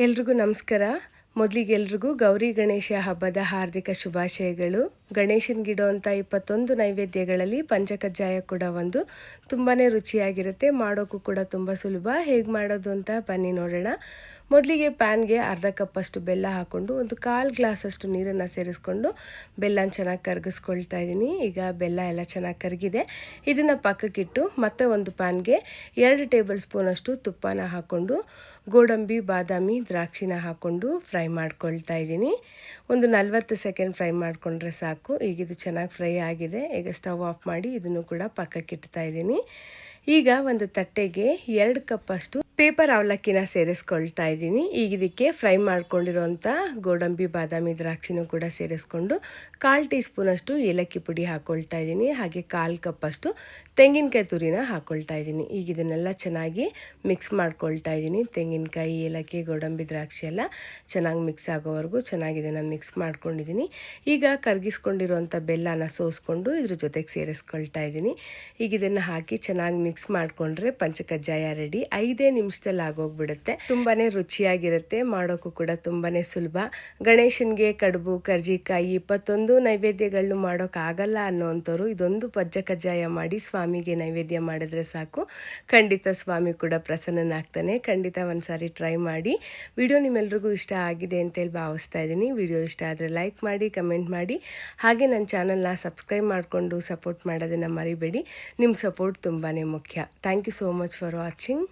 ಎಲ್ರಿಗೂ ನಮಸ್ಕಾರ. ಮೊದಲಿಗೆ ಎಲ್ರಿಗೂ ಗೌರಿ ಗಣೇಶ ಹಬ್ಬದ ಹಾರ್ದಿಕ ಶುಭಾಶಯಗಳು. ಗಣೇಶನಿಗಿಡೋ ಅಂಥ 21 ನೈವೇದ್ಯಗಳಲ್ಲಿ ಪಂಚಕಜ್ಜಾಯ ಕೂಡ ಒಂದು. ತುಂಬಾ ರುಚಿಯಾಗಿರುತ್ತೆ, ಮಾಡೋಕ್ಕೂ ಕೂಡ ತುಂಬ ಸುಲಭ. ಹೇಗೆ ಮಾಡೋದು ಅಂತ ಬನ್ನಿ ನೋಡೋಣ. ಮೊದಲಿಗೆ ಪ್ಯಾನ್ಗೆ ಅರ್ಧ ಕಪ್ಪಷ್ಟು ಬೆಲ್ಲ ಹಾಕ್ಕೊಂಡು 1/4 ಗ್ಲಾಸಷ್ಟು ನೀರನ್ನು ಸೇರಿಸ್ಕೊಂಡು ಬೆಲ್ಲನ ಚೆನ್ನಾಗಿ ಕರಗಿಸ್ಕೊಳ್ತಾ ಇದ್ದೀನಿ. ಈಗ ಬೆಲ್ಲ ಎಲ್ಲ ಚೆನ್ನಾಗಿ ಕರಗಿದೆ. ಇದನ್ನು ಪಕ್ಕಕ್ಕಿಟ್ಟು ಮತ್ತೆ ಒಂದು ಪ್ಯಾನ್ಗೆ 2 ಟೇಬಲ್ ಸ್ಪೂನಷ್ಟು ತುಪ್ಪನ ಹಾಕ್ಕೊಂಡು ಗೋಡಂಬಿ, ಬಾದಾಮಿ, ದ್ರಾಕ್ಷಿನ ಹಾಕ್ಕೊಂಡು ಫ್ರೈ ಮಾಡ್ಕೊಳ್ತಾ ಇದ್ದೀನಿ. ಒಂದು 40 ಸೆಕೆಂಡ್ ಫ್ರೈ ಮಾಡಿಕೊಂಡ್ರೆ ಸಾಕು. ಈಗ ಇದು ಚೆನ್ನಾಗಿ ಫ್ರೈ ಆಗಿದೆ. ಈಗ ಸ್ಟವ್ ಆಫ್ ಮಾಡಿ ಇದನ್ನು ಕೂಡ ಪಕ್ಕಕ್ಕಿಡ್ತಾ ಇದ್ದೀನಿ. ಈಗ ಒಂದು ತಟ್ಟೆಗೆ 2 ಕಪ್ಪಷ್ಟು ಪೇಪರ್ ಅವಲಕ್ಕಿನ ಸೇರಿಸ್ಕೊಳ್ತಾ ಇದ್ದೀನಿ. ಈಗ ಇದಕ್ಕೆ ಫ್ರೈ ಮಾಡ್ಕೊಂಡಿರೋಂಥ ಗೋಡಂಬಿ, ಬಾದಾಮಿ, ದ್ರಾಕ್ಷಿನೂ ಕೂಡ ಸೇರಿಸ್ಕೊಂಡು 1/4 ಟೀ ಸ್ಪೂನಷ್ಟು ಏಲಕ್ಕಿ ಪುಡಿ ಹಾಕ್ಕೊಳ್ತಾ ಇದ್ದೀನಿ. ಹಾಗೆ 1/4 ಕಪ್ಪಷ್ಟು ತೆಂಗಿನಕಾಯಿ ತುರಿನ ಹಾಕ್ಕೊಳ್ತಾ ಇದ್ದೀನಿ. ಈಗ ಇದನ್ನೆಲ್ಲ ಚೆನ್ನಾಗಿ ಮಿಕ್ಸ್ ಮಾಡ್ಕೊಳ್ತಾ ಇದ್ದೀನಿ. ತೆಂಗಿನಕಾಯಿ, ಏಲಕ್ಕಿ, ಗೋಡಂಬಿ, ದ್ರಾಕ್ಷಿ ಎಲ್ಲ ಚೆನ್ನಾಗಿ ಮಿಕ್ಸ್ ಆಗೋವರೆಗೂ ಚೆನ್ನಾಗಿ ಇದನ್ನು ಮಿಕ್ಸ್ ಮಾಡ್ಕೊಂಡಿದ್ದೀನಿ. ಈಗ ಕರಗಿಸ್ಕೊಂಡಿರೋಂಥ ಬೆಲ್ಲನ ಸೋಸ್ಕೊಂಡು ಇದ್ರ ಜೊತೆಗೆ ಸೇರಿಸ್ಕೊಳ್ತಾ ಇದ್ದೀನಿ. ಈಗ ಇದನ್ನು ಹಾಕಿ ಚೆನ್ನಾಗಿ ಮಿಕ್ಸ್ ಮಾಡಿಕೊಂಡ್ರೆ ಪಂಚಕಜ್ಜಾಯ ರೆಡಿ. 5 ನಿಮಿಷದಲ್ಲಿ ಆಗೋಗ್ಬಿಡುತ್ತೆ. ತುಂಬಾ ರುಚಿಯಾಗಿರುತ್ತೆ, ಮಾಡೋಕ್ಕೂ ಕೂಡ ತುಂಬಾ ಸುಲಭ. ಗಣೇಶನಿಗೆ ಕಡುಬು, ಕರ್ಜಿಕಾಯಿ 21 ನೈವೇದ್ಯಗಳನ್ನು ಮಾಡೋಕ್ಕಾಗಲ್ಲ ಅನ್ನೋವಂಥವ್ರು ಇದೊಂದು ಪಂಚಕಜ್ಜಾಯ ಮಾಡಿ ಸ್ವಾಮಿಗೆ ನೈವೇದ್ಯ ಮಾಡಿದ್ರೆ ಸಾಕು, ಖಂಡಿತ ಸ್ವಾಮಿ ಕೂಡ ಪ್ರಸನ್ನನಾಗ್ತಾನೆ. ಖಂಡಿತ ಒಂದು ಸಾರಿ ಟ್ರೈ ಮಾಡಿ. ವಿಡಿಯೋ ನಿಮ್ಮೆಲ್ರಿಗೂ ಇಷ್ಟ ಆಗಿದೆ ಅಂತೇಳಿ ಭಾವಿಸ್ತಾ ಇದ್ದೀನಿ. ವಿಡಿಯೋ ಇಷ್ಟ ಆದರೆ ಲೈಕ್ ಮಾಡಿ, ಕಮೆಂಟ್ ಮಾಡಿ, ಹಾಗೆ ನನ್ನ ಚಾನಲ್ನ ಸಬ್ಸ್ಕ್ರೈಬ್ ಮಾಡಿಕೊಂಡು ಸಪೋರ್ಟ್ ಮಾಡೋದನ್ನು ಮರಿಬೇಡಿ. ನಿಮ್ಮ ಸಪೋರ್ಟ್ ತುಂಬಾ ಮುಖ್ಯ. Thank you so much for watching.